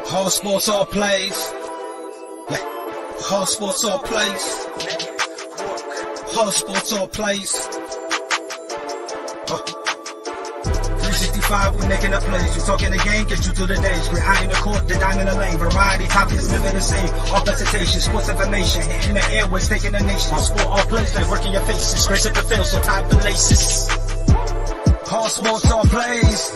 All sports, all plays. All sports, all plays. All sports, all plays. 365, we making up plays. We talking the game, get you to the days. We're high in the court, the dime in the lane. Variety topics, living the same. All presentation, sports information. Hitting the airways, taking the nation. All sport, all plays, like working your faces. Grace at the field, so tie the laces. All sports, all plays.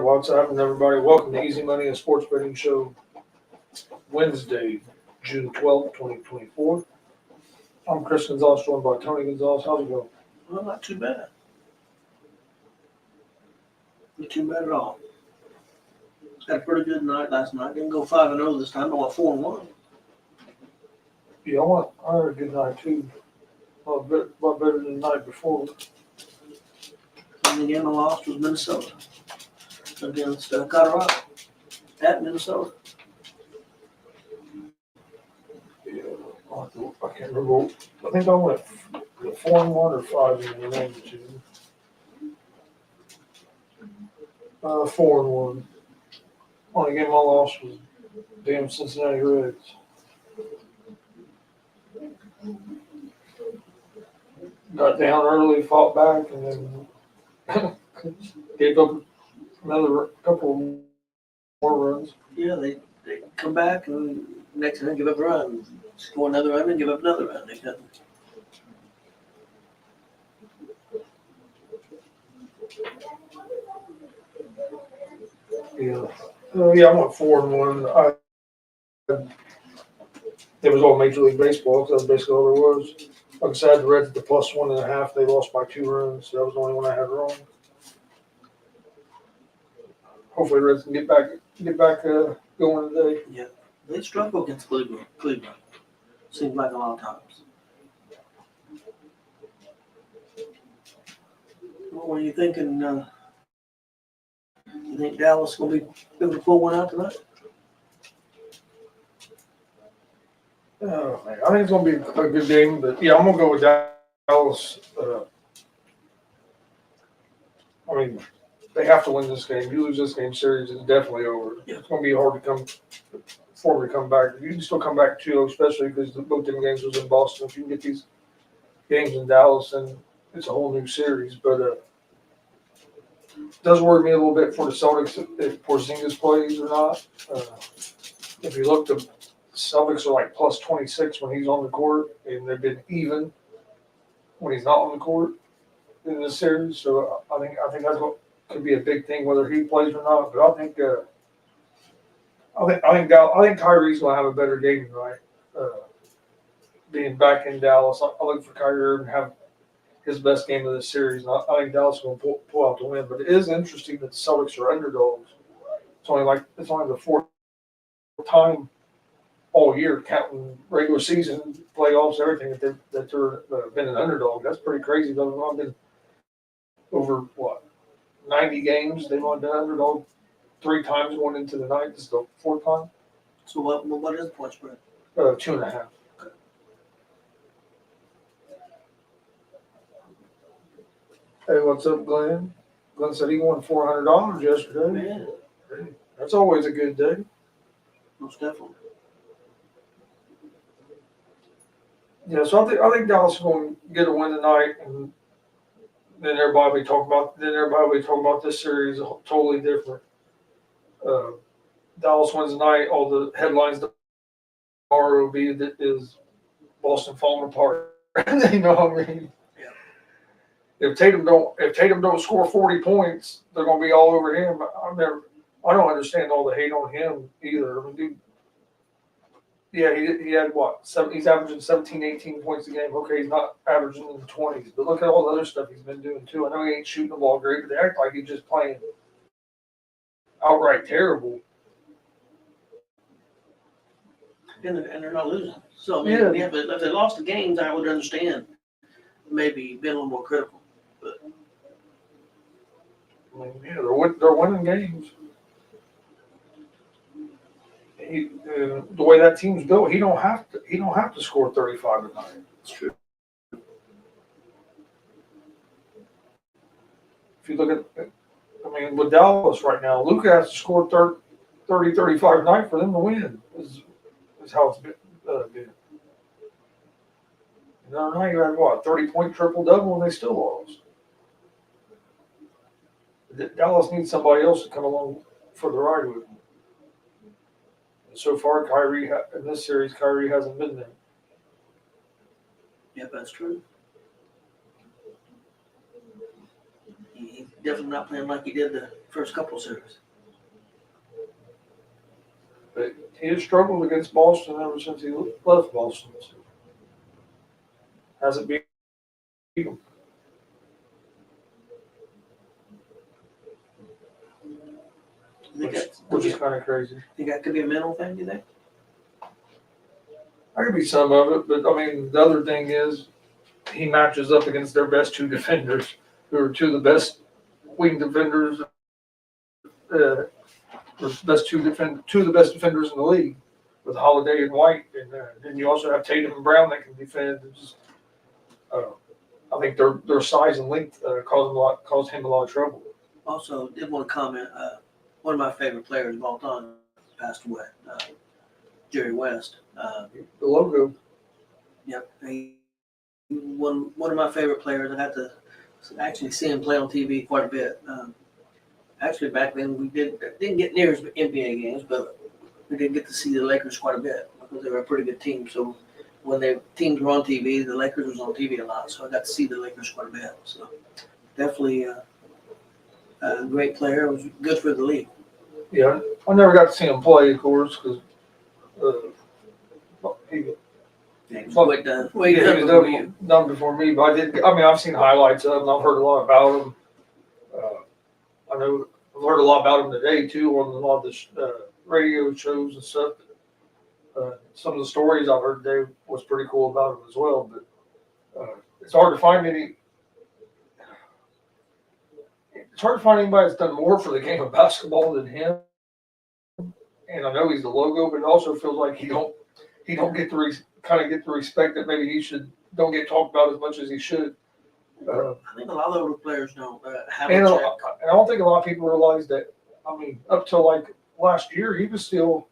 What's happening, everybody? Welcome to Easy Money, a sports betting show, Wednesday, June 12th, 2024. I'm Chris Gonzalez, joined by Tony Gonzalez. How's it going? Well, not too bad. Not too bad at all. Had a pretty good night last night. Didn't go 5-0 this time. I went 4-1. Yeah, I had a good night, too. A lot better than the night before. And the game I lost was Minnesota against Colorado at Minnesota. Yeah, I can't remember. I think I went 4-1 or 5 in the name two. 4-1. Only game I lost was damn Cincinnati Reds. Got down early, fought back, and then gave up another couple more runs. Yeah, they come back and next time give up a run. Score another run and give up another run. They couldn't. Yeah. I went 4-1. It was all Major League Baseball because that's basically all there was. Like I said, the Reds at the +1.5. They lost by 2 runs. So that was the only one I had wrong. Hopefully, the Reds can get back going today. Yeah, they struggle against Cleveland. Seems like a lot of times. What are you thinking? You think Dallas will be able to pull one out tonight? Oh, man. I think it's going to be a good game, but yeah, I'm going to go with Dallas. I mean, they have to win this game. You lose this game, series is definitely over. Yeah. It's going to be hard to come back. You can still come back 2-0, especially because both them games was in Boston. If you can get these games in Dallas, then it's a whole new series. But it does worry me a little bit for the Celtics if Porzingis plays or not. If you look, the Celtics are like +26 when he's on the court, and they've been even when he's not on the court in this series. So I think that's what could be a big thing, whether he plays or not. But I think Kyrie's going to have a better game tonight. Being back in Dallas, I look for Kyrie to have his best game of the series. And I think Dallas is going to pull out the win. But it is interesting that the Celtics are underdogs. It's only the fourth time all year, counting regular season, playoffs, everything that they've been an underdog. That's pretty crazy. They've been over 90 games. They've only been underdog 3 times going into the night. This is the 4th time. So what is the point spread? 2.5. Hey, what's up, Glenn? Glenn said he won $400 yesterday. Man, That's always a good day. Most definitely. Yeah, so I think Dallas is going to get a win tonight, and then everybody will be talking about this series totally different. Dallas wins tonight. All the headlines tomorrow will be that is Boston falling apart. You know what I mean? Yeah. If Tatum don't score 40 points, they're going to be all over him. I don't understand all the hate on him either. I mean, dude, yeah, he had what? He's averaging 17, 18 points a game. Okay, he's not averaging in the 20s, but look at all the other stuff he's been doing too. I know he ain't shooting the ball great, but they act like he's just playing outright terrible. And they're not losing. So, I mean, Yeah. yeah, but if they lost the games, I would understand maybe being a little more critical. I mean, yeah, they're winning games. The way that team's built, he don't have to score 35 a night. It's true. If you look at, I mean, with Dallas right now, Luka has to score 30, 35 a night for them to win. Is how it's been. The other night you had what, 30-point triple-double, and they still lost. Dallas needs somebody else to come along for the ride with them. And so far, in this series, Kyrie hasn't been there. Yep, that's true. He's definitely not playing like he did the first couple of series. But he has struggled against Boston ever since he left Boston. So hasn't beat him. Which is kind of crazy. Think that could be a mental thing, do you think? That could be some of it, but I mean, the other thing is he matches up against their best two defenders, who are two of the best wing defenders, or two of the best defenders in the league, with Holiday and White, and then you also have Tatum and Brown that can defend. I think their size and length caused him a lot of trouble. Also, did want to comment. One of my favorite players of all time passed away. Jerry West. The logo. Yep. One of my favorite players. I got to actually see him play on TV quite a bit. Actually, back then we didn't get near as NBA games, but we did get to see the Lakers quite a bit because they were a pretty good team. So when the teams were on TV, the Lakers was on TV a lot. So I got to see the Lakers quite a bit. So definitely a great player. It was good for the league. Yeah, I never got to see him play, of course, because he Way done. Way he done was before you. done before me. But I've seen highlights of him. I've heard a lot about him. I know I've heard a lot about him today too on a lot of the radio shows and stuff. Some of the stories I've heard today was pretty cool about him as well. But it's hard to find any. It's hard to find anybody that's done more for the game of basketball than him. And I know he's the logo, but it also feels like he don't get the respect that maybe he should. Don't get talked about as much as he should. I think a lot of the older players don't have And a I check. don't think a lot of people realize that. I mean, up till like last year, he was still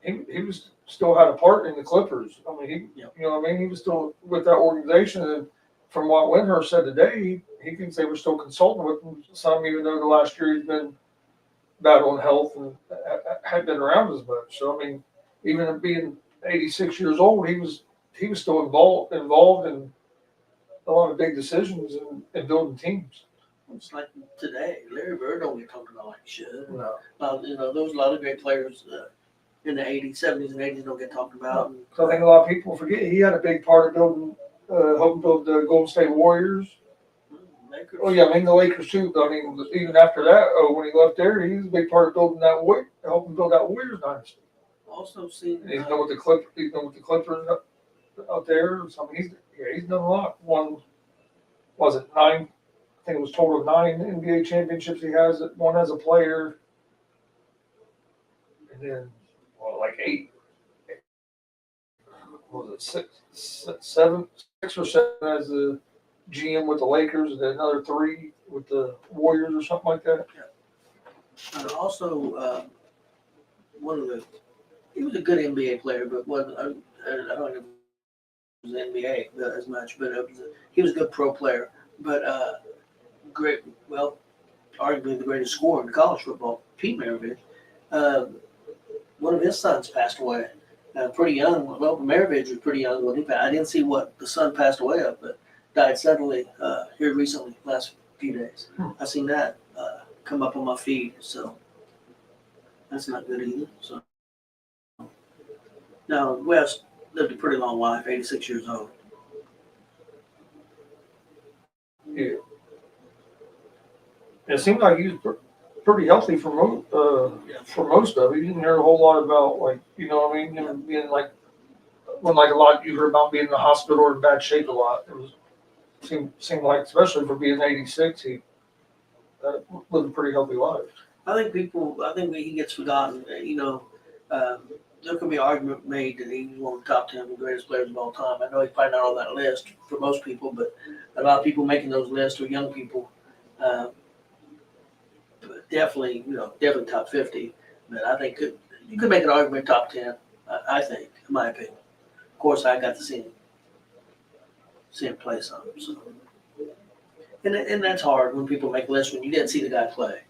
had a part in the Clippers. I mean, you know what I mean? He was still with that organization. And from what Windhurst said today, he thinks they were still consulting with him some, even though the last year he's been battling health and hadn't been around as much. So I mean, even being 86 years old, he was still involved in a lot of big decisions in building teams. It's like today, Larry Bird don't get talked about like he should. No. There's a lot of great players in the 80s, 70s, and 80s don't get talked about. So I think a lot of people forget he had a big part of helping build the Golden State Warriors. Lakers. Oh yeah, I mean the Lakers too. But I mean, even after that, when he left there, he was a big part of building helping build that Warriors dynasty. Also seen. And he's done with the Clippers out there. So I mean, he's done a lot. One was it 9? I think it was total of 9 NBA championships he has. One as a player, and then like 8. What was it 6 or 7 as a GM with the Lakers, and then another 3 with the Warriors or something like that. Also, one of the he was a good NBA player, but wasn't I don't know if it was NBA as much, but he was a good pro player. But great, well, arguably the greatest scorer in college football, Pete Maravich. Uh, One of his sons passed away. Pretty young. Well, Maravich was pretty young when he passed. I didn't see what the son passed away of, but died suddenly here recently, last few days. I seen that come up on my feed, so that's not good either. So now West lived a pretty long life, 86 years old. Yeah. It seemed like he was pretty healthy for most of it. You didn't hear a whole lot about, like, you know what I mean, him being like, when like a lot you heard about being in the hospital or in bad shape a lot. It was seemed like, especially for being 86, he lived a pretty healthy life. I think he gets forgotten. There can be an argument made that he's one of the top 10 of the greatest players of all time. I know he's probably not on that list for most people, but a lot of people making those lists are young people. But definitely top 50. But I think you could make an argument top 10. I think, in my opinion. Of course, I got to see him play some. So, and that's hard when people make lists when you didn't see the guy play.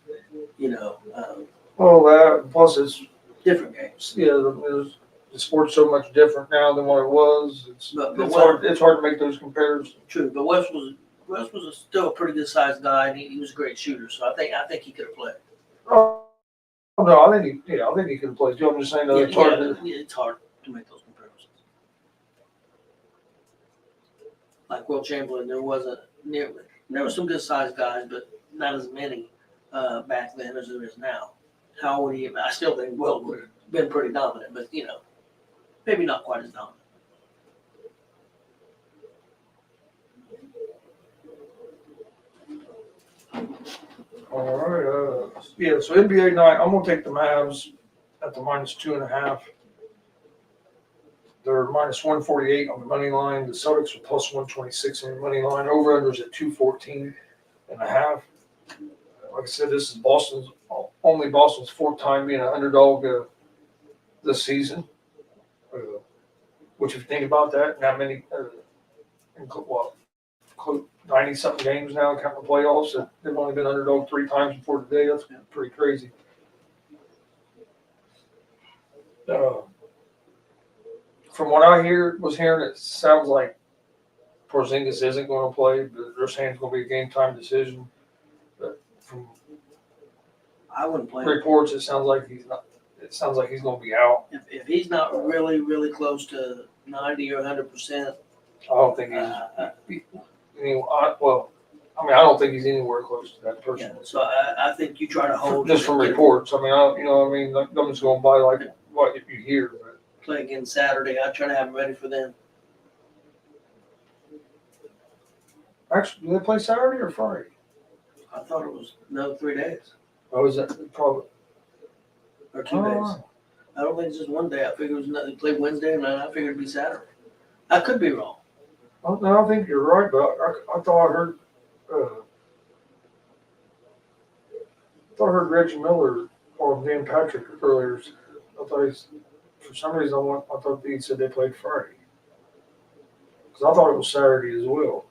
Well, that plus it's Different games. yeah, the sport's so much different now than what it was. It's hard to make those comparisons. True, but West was still a pretty good sized guy, and he was a great shooter. So I think he could have played. Oh no, I think he could have played too. I'm just saying that It's hard to make those comparisons. Like Will Chamberlain, there were some good sized guys, but not as many back then as there is now. How would he? I still think Will would have been pretty dominant, but maybe not quite as dominant. All right. Yeah. So NBA night, I'm gonna take the Mavs at the -2.5. They're -148 on the money line. The Celtics are +126 on the money line. Over/unders at 214.5. Like I said, this is Boston's fourth time being an underdog this season. Which, if you think about that, not many, 90-something games now, counting the playoffs, that they've only been underdog 3 times before today. That's pretty crazy. From what I was hearing, it sounds like Porzingis isn't going to play, but they're saying it's going to be a game-time decision. But from I wouldn't play reports, it sounds like he's not. It sounds like he's going to be out. if he's not really, really close to 90 or 100%. I don't think he's. I don't think he's anywhere close to that person. Yeah, so I think you try to hold. Just from reports. I'm just going by like what you hear. But. Play again Saturday. I try to have him ready for them. Actually, do they play Saturday or Friday? I thought it was 3 days Oh, is that probably? or 2 days. I don't think it's just one day. I figured it was nothing. They played Wednesday, and I figured it'd be Saturday. I could be wrong. No, I think you're right, but I thought I heard. I heard Reggie Miller or Dan Patrick earlier. I thought for some reason I thought he said they played Friday because I thought it was Saturday as well.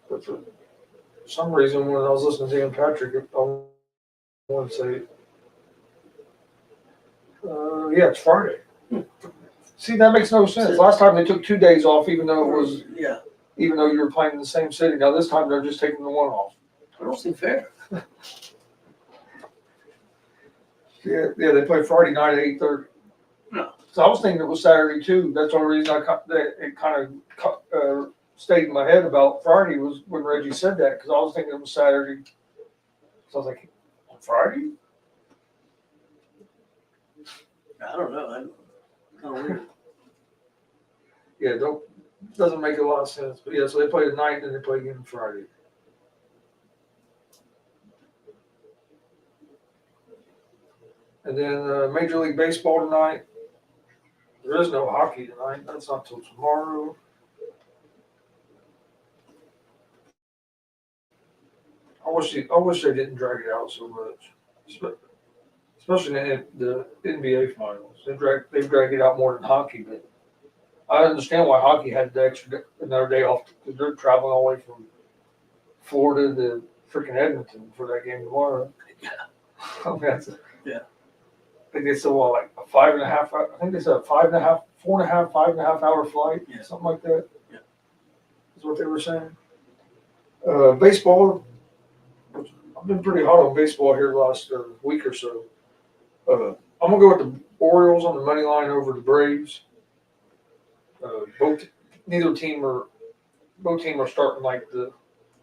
But for some reason, when I was listening to Dan Patrick, I want to say, it's Friday. See, that makes no sense. Last time they took 2 days off, even though you were playing in the same city. Now this time they're just taking the one off. It don't seem fair. Yeah, they play Friday night at 8:30. No. So I was thinking it was Saturday too. That's the only reason it kind of stayed in my head about Friday was when Reggie said that because I was thinking it was Saturday. So I was like, on Friday? I don't know. Yeah, doesn't make a lot of sense. But yeah, so they play tonight and they play again Friday. And then Major League Baseball tonight. There is no hockey tonight. That's not till tomorrow. I wish they didn't drag it out so much, especially in the NBA finals. They've dragged it out more than hockey, but I understand why hockey had the another day off because they're traveling all the way from Florida to freaking Edmonton for that game tomorrow. Yeah. I mean, Yeah. I think they said like a 5.5. I think they said a 5.5, 4.5, 5.5 hour flight, Yeah. something like that. Yeah. Is what they were saying. Baseball. I've been pretty hot on baseball here the last week or so. I'm gonna go with the Orioles on the money line over the Braves. Both team are starting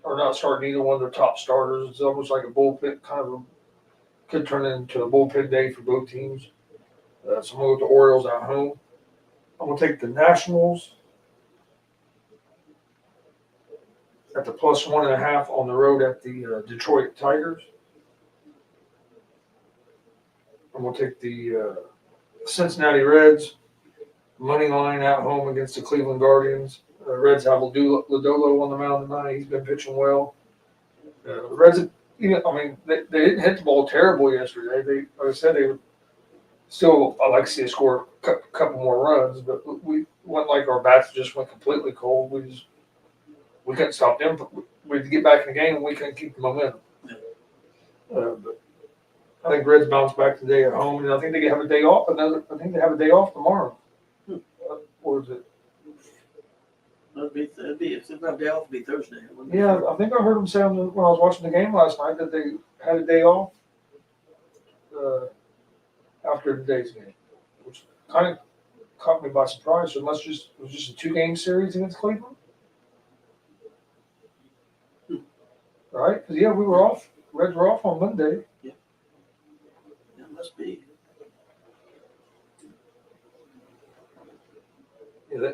or not starting either one of their top starters. It's almost like a bullpen could turn into a bullpen day for both teams. So I'm gonna go with the Orioles at home. I'm gonna take the Nationals at the +1.5 on the road at the Detroit Tigers. I'm gonna take the Cincinnati Reds money line at home against the Cleveland Guardians. Reds have Lodolo on the mound tonight. He's been pitching well. The Reds, they didn't hit the ball terrible yesterday. Like I said, they still. I like to see a score a couple more runs, but we went like our bats just went completely cold. We couldn't stop them. We had to get back in the game, and we couldn't keep the momentum. But I think Reds bounce back today at home, and I think they have a day off. I think they have a day off tomorrow. Or is it? It'd be if they have a day off, it'd be Thursday. Yeah, I think I heard them say when I was watching the game last night that they had a day off after today's game, which kind of caught me by surprise. So it was just a 2-game series against Cleveland, right? Because we were off. Reds were off on Monday. Yeah, it must be. Yeah,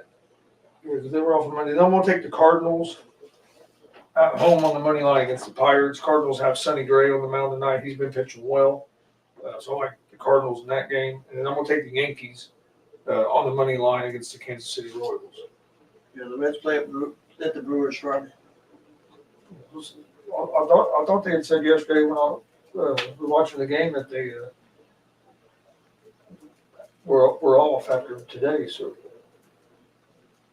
because they were off on Monday. Then we'll take the Cardinals at home on the money line against the Pirates. Cardinals have Sonny Gray on the mound tonight. He's been pitching well. So I like the Cardinals in that game. And then I'm going to take the Yankees on the money line against the Kansas City Royals. Yeah, the Reds play at the Brewers Friday. I thought they had said yesterday when I was watching the game that they were off after today. So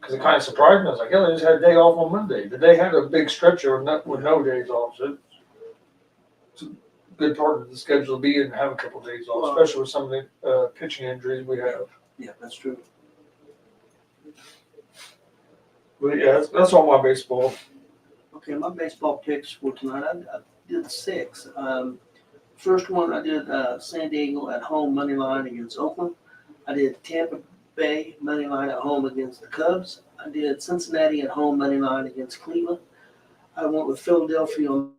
because it kind of surprised me. I was like, they just had a day off on Monday. But they had a big stretch with no days off. So it's a good part of the schedule to be and have a couple of days off, especially with some of the pitching injuries we have. Yeah, that's true. But yeah, that's all my baseball. Okay, my baseball picks for tonight, I did 6. First one, I did San Diego at home money line against Oakland. I did Tampa Bay money line at home against the Cubs. I did Cincinnati at home money line against Cleveland. I went with Philadelphia on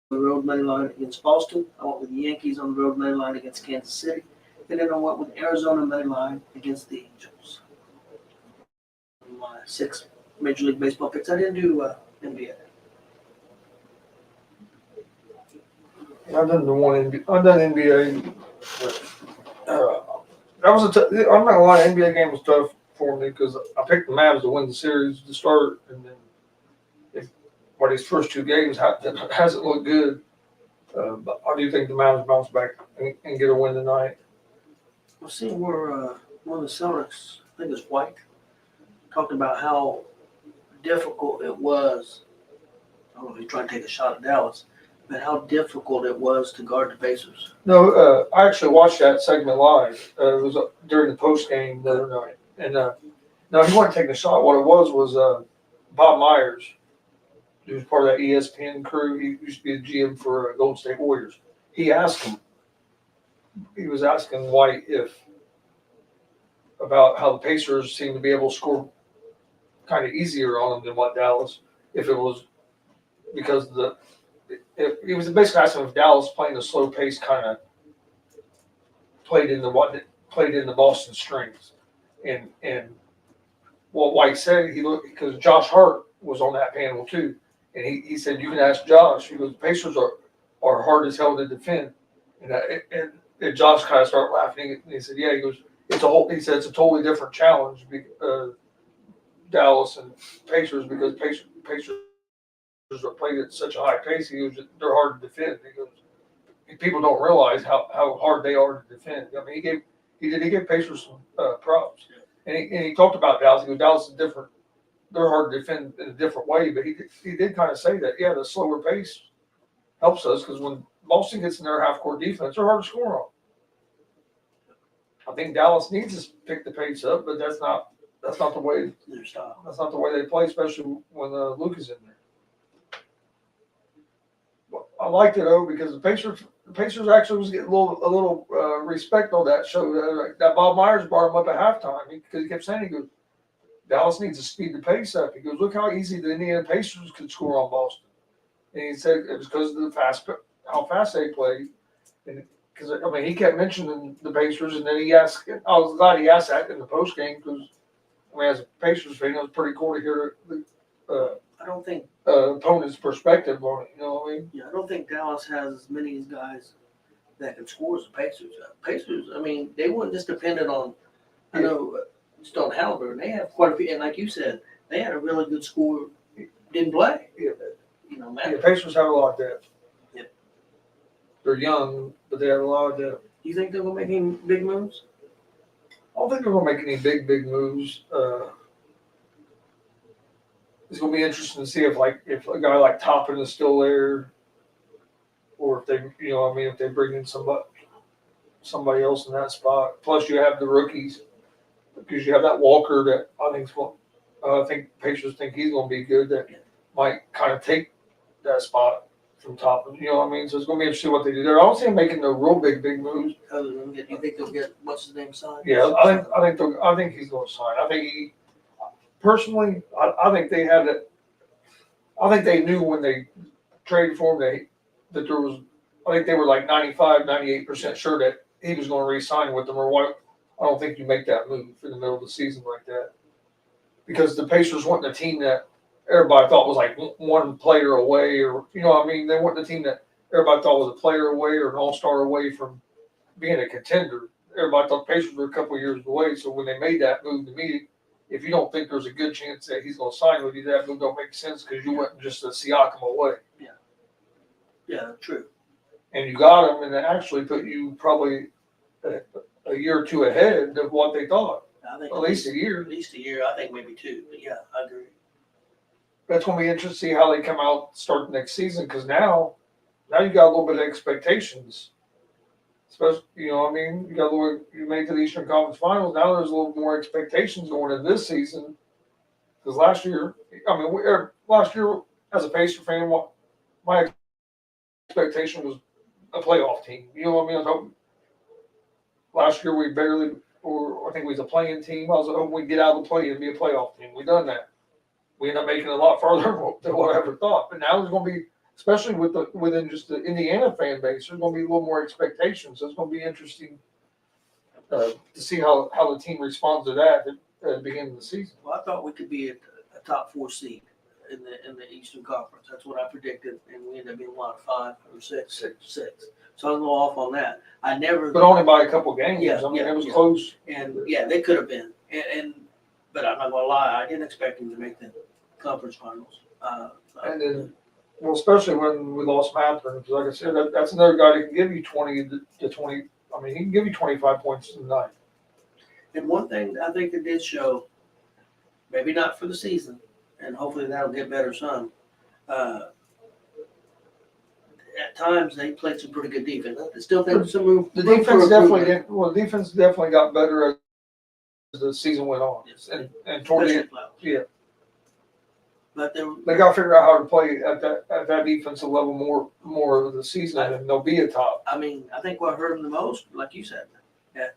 the road money line against Boston. I went with the Yankees on the road money line against Kansas City. And then I went with Arizona money line against the Angels. My 6 Major League Baseball picks. I didn't do NBA. I've done NBA. But, that was I'm not gonna lie, NBA game was tough for me because I picked the Mavs to win the series to start, and then by these first 2 games hasn't looked good. But I do think the Mavs bounce back and get a win tonight. I've seen where one of the Celtics, I think it's White, talked about how difficult it was. I don't know if he's trying to take a shot at Dallas, but how difficult it was to guard the Pacers. No, I actually watched that segment live. It was during the post game the other night, and no, he wasn't taking a shot. What it was Bob Myers. He was part of that ESPN crew. He used to be the GM for Golden State Warriors. He was asking White about how the Pacers seemed to be able to score kind of easier on them than what Dallas, if it was because he was basically asking if Dallas playing a slow pace kind of played in the Boston strings, and what White said because Josh Hart was on that panel too, and he said you can ask Josh. He goes, Pacers are hard as hell to defend, and Josh kind of started laughing. And he said, yeah, he goes, it's a totally different challenge, Dallas and Pacers, because Pacers are played at such a high pace. He goes, they're hard to defend. He goes, people don't realize how hard they are to defend. I mean, he gave Pacers some props, and he talked about Dallas. He goes, Dallas is different. They're hard to defend in a different way, but he did kind of say that, yeah, the slower pace helps us because when Boston gets in their half court defense, they're hard to score on. I think Dallas needs to pick the pace up, but that's not the way Their style. that's not the way they play, especially when Luke is in there. Well, I liked it though because the Pacers actually was getting a little respect on that show. That Bob Myers brought him up at halftime because he kept saying, he goes, Dallas needs to speed the pace up. He goes, look how easy the Indiana Pacers could score on Boston. And he said it was because of how fast they played. And because I mean, he kept mentioning the Pacers, and then he asked. I was glad he asked that in the post game because I mean, as a Pacers fan, it was pretty cool to hear the I don't think. opponent's perspective on it. You know what I mean? Yeah, I don't think Dallas has as many guys that can score as the Pacers. Pacers, I mean, they weren't just dependent on. I know just on Halliburton. They have quite a few, and like you said, they had a really good scorer. Didn't play. Yeah. You know, Yeah, man. Pacers have a lot of depth. Yep. They're young, but they have a lot of depth. You think they're gonna make any big moves? I don't think they're going to make any big moves. It's going to be interesting to see if a guy like Toppin is still there, or if they, if they bring in somebody else in that spot. Plus, you have the rookies because you have that Walker that I think Pacers think he's going to be good. That might kind of take that spot from Toppin. You know what I mean? So it's going to be interesting what they do there. I don't see them making no real big moves. Other than you think they'll get what's his name signed? Yeah, I think he's going to sign. I think personally, I think they had it. I think they knew when they traded for him that there was. I think they were like 98% sure that he was going to re-sign with them. Or what? I don't think you make that move in the middle of the season like that because the Pacers weren't a team that everybody thought was like one player away, or you know what I mean. They weren't the team that everybody thought was a player away or an all-star away from being a contender. Everybody thought the Pacers were a couple of years away. So when they made that move to me, if you don't think there's a good chance that he's going to sign with you, that move don't make sense because you went just a Siakam away. Yeah, true. And you got him, and it actually put you probably a year or two ahead of what they thought. I think At least a year. At least a year. I think maybe two. But yeah, I agree. That's going to be interesting to see how they come out start next season because now you got a little bit of expectations. Especially, you made it to the Eastern Conference Finals. Now there's a little more expectations going into this season. Because last year as a Pacer fan, my expectation was a playoff team. You know what I mean? I was hoping last year I think we was a playing team. I was hoping we'd get out of the play and be a playoff team. We done that. We ended up making it a lot farther than what I ever thought. But now there's going to be, especially within just the Indiana fan base, there's going to be a little more expectations. So it's going to be interesting to see how the team responds to that at the beginning of the season. Well, I thought we could be a top 4 seed in the Eastern Conference. That's what I predicted, and we ended up being 5 or 6. So I'll go off on that. But only by a couple games. Yeah, it was close. And yeah, they could have been. But I'm not gonna lie, I didn't expect them to make the conference finals. And then, especially when we lost Mathurin, because like I said, that's another guy that can give you 20 to 20. I mean, he can give you 25 points tonight. And one thing I think it did show, maybe not for the season, and hopefully that'll get better some. At times they played some pretty good defense. I still think some room. The defense definitely got better as the season went on. Yes. And toward the end, yeah. But They got to figure out how to play at that defensive level more of the season, and they'll be a top. I mean, I think what hurt them the most, like you said, at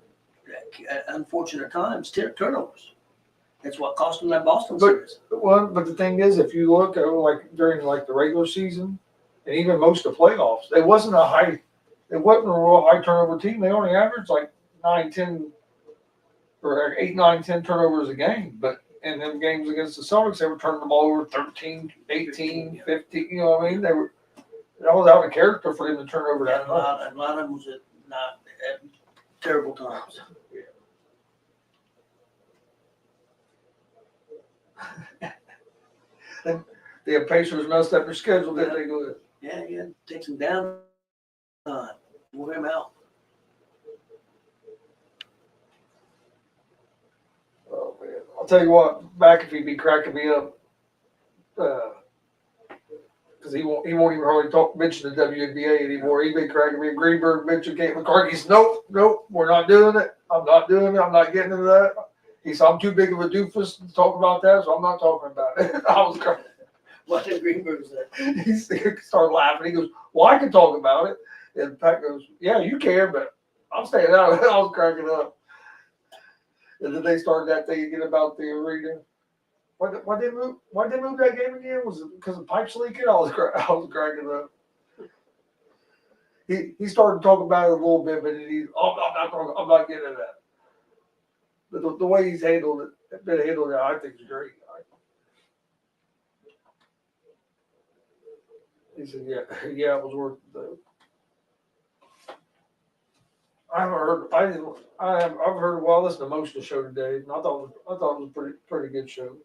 unfortunate times, turnovers. That's what cost them that Boston series. But the thing is, if you look at during the regular season, and even most of the playoffs, it wasn't a real high turnover team. They only averaged 9, 10, or 8, 9, 10 turnovers a game. But in them games against the Celtics, they were turning the ball over 13, 18, 15. You know what I mean? That was out of character for them to turn over that much. A lot of them was at terrible times. The Pacers messed up their schedule, didn't they? Go ahead. Yeah, yeah. Take some down. Wore him out. Oh man, I'll tell you what, McAfee be cracking me up. Because he won't even hardly mention the WNBA anymore. He been cracking me. Greenberg mentioned Kate McCarthy. He's nope, we're not doing it. I'm not doing it. I'm not getting into that. He said I'm too big of a doofus to talk about that, so I'm not talking about it. I was crying. What did Greenberg say? He started laughing. He goes, "Well, I can talk about it." And Pat goes, "Yeah, you can, but I'm staying out." I was cracking up. And then they started that thing again about the arena. Why they move that game again? Was it because the pipes leaking? I was cracking up. He started talking about it a little bit, but I'm not getting into that. But the way he's handled it, I think is great. He said, yeah, it was worth the. I've heard a while. Listened to most of the show today, and I thought it was a pretty good show.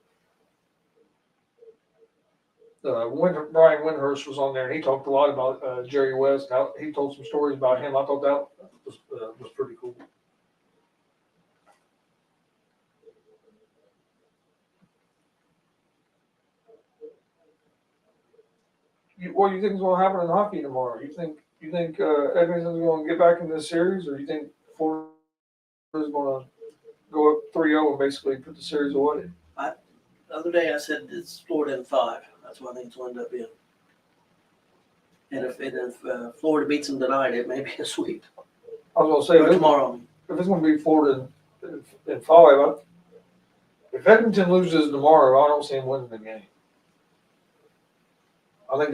Brian Windhurst was on there, and he talked a lot about Jerry West. He told some stories about him. I thought that was pretty cool. What do you think is going to happen in hockey tomorrow? You think Edmonton's going to get back in this series, or you think Florida's going to go up 3-0 and basically put the series away? The other day I said it's Florida in 5. That's what I think it's going to end up being. And if Florida beats them tonight, it may be a sweep. I was going to say Tomorrow. If it's going to be Florida in 5, if Edmonton loses tomorrow, I don't see them winning the game. I think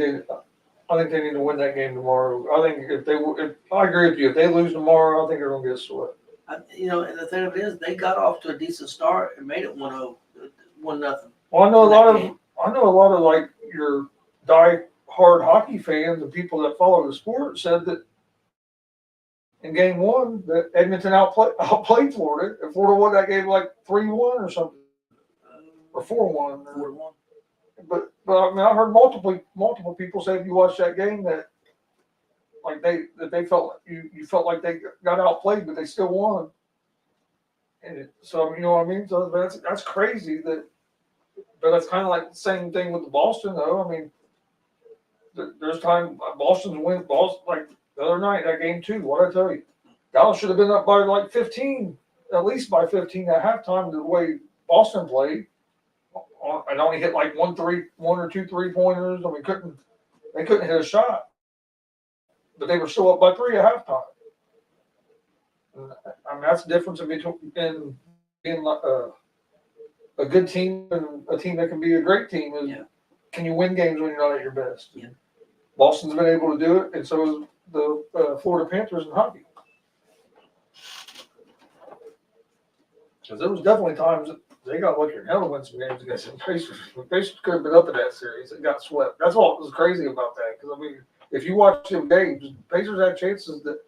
they need to win that game tomorrow. I think if I agree with you, if they lose tomorrow, I think they're going to get swept. And the thing of it is, they got off to a decent start and made it 1-0, 1-0. Well, I know a lot of like your die-hard hockey fans and people that follow the sport said that in game 1 that Edmonton outplayed Florida, and Florida won that game like 3-1 or something, or 4-1. 4-1. But I mean, I heard multiple people say if you watch that game that they felt you felt like they got outplayed, but they still won. And so you know what I mean. So that's crazy. But that's kind of like the same thing with the Boston, though. I mean, there's time Boston's win balls like the other night that game too. What I tell you, Dallas should have been up by like 15, at least by 15 at halftime. The way Boston played. And only hit like one or two 3-pointers. I mean, they couldn't hit a shot, but they were still up by 3 at halftime. And, I mean, that's the difference in being a good team and a team that can be a great team. Is Can you win games when you're not at your best? Yeah. Boston's been able to do it, and so is the Florida Panthers in hockey. Because there was definitely times that they got lucky in hell to win some games against the Pacers. The Pacers could have been up in that series and got swept. That's what was crazy about that. Because, I mean, if you watch them games, the Pacers had chances that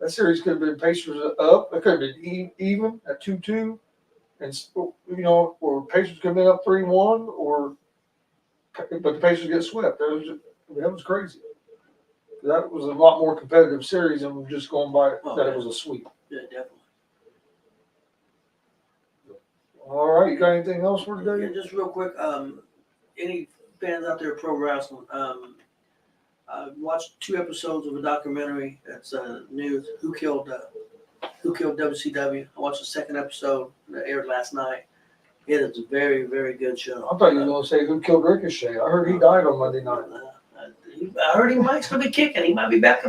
series could have been Pacers up. It could have been even at 2-2. And, or Pacers could have been up 3-1. But the Pacers get swept. That was crazy. That was a lot more competitive series than just going by it was a sweep. Yeah, definitely. All right, you got anything else for today? Yeah, just real quick, any fans out there of pro wrestling, I watched 2 episodes of a documentary that's new, Who Killed WCW. I watched the 2nd episode that aired last night. It is a very, very good show. I thought you were going to say Who Killed Ricochet. I heard he died on Monday night. I heard he might still be kicking. He might be back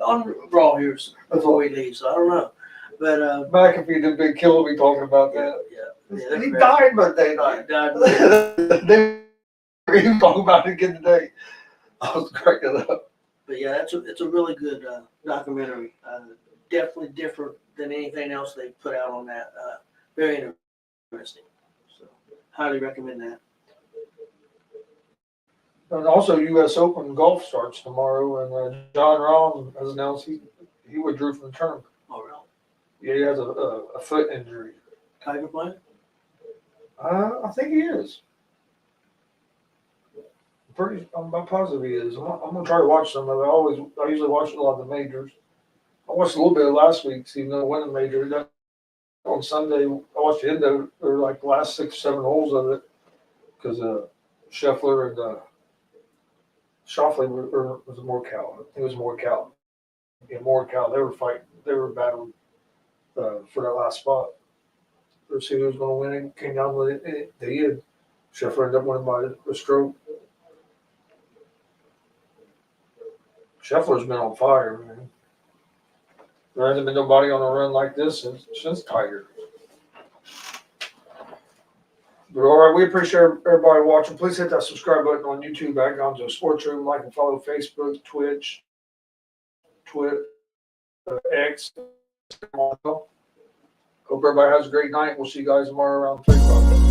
on Raw here before he leaves, so I don't know. But McAfee did big killer me talking about that. Yeah, He died Monday night. He died. He was talking about it again today. I was cracking up. But yeah, it's a really good documentary. Definitely different than anything else they put out on that. Very interesting. So highly recommend that. And also, U.S. Open golf starts tomorrow, and John Rahm has announced he withdrew from the tournament. Oh, really? Yeah, he has a foot injury. Tiger playing? I think he is. I'm about positive he is. I'm gonna try to watch some of it. I usually watch a lot of the majors. I watched a little bit of last week's, even though it wasn't a major. That, on Sunday, I watched the end of it, or like the last 6 or 7 holes of it, because Scheffler and Schauffele was Morikawa. I think it was Morikawa. Yeah, Morikawa. They were fighting. They were battling for that last spot. To see who was going to win. It came down to the end. Scheffler ended up winning by a stroke. Scheffler's been on fire, man. There hasn't been nobody on a run like this since Tiger. But all right, we appreciate everybody watching. Please hit that subscribe button on YouTube at Gonzo Sports Room. Like and follow Facebook, Twitch, Twitter, X. Hope everybody has a great night. We'll see you guys tomorrow around 3 o'clock.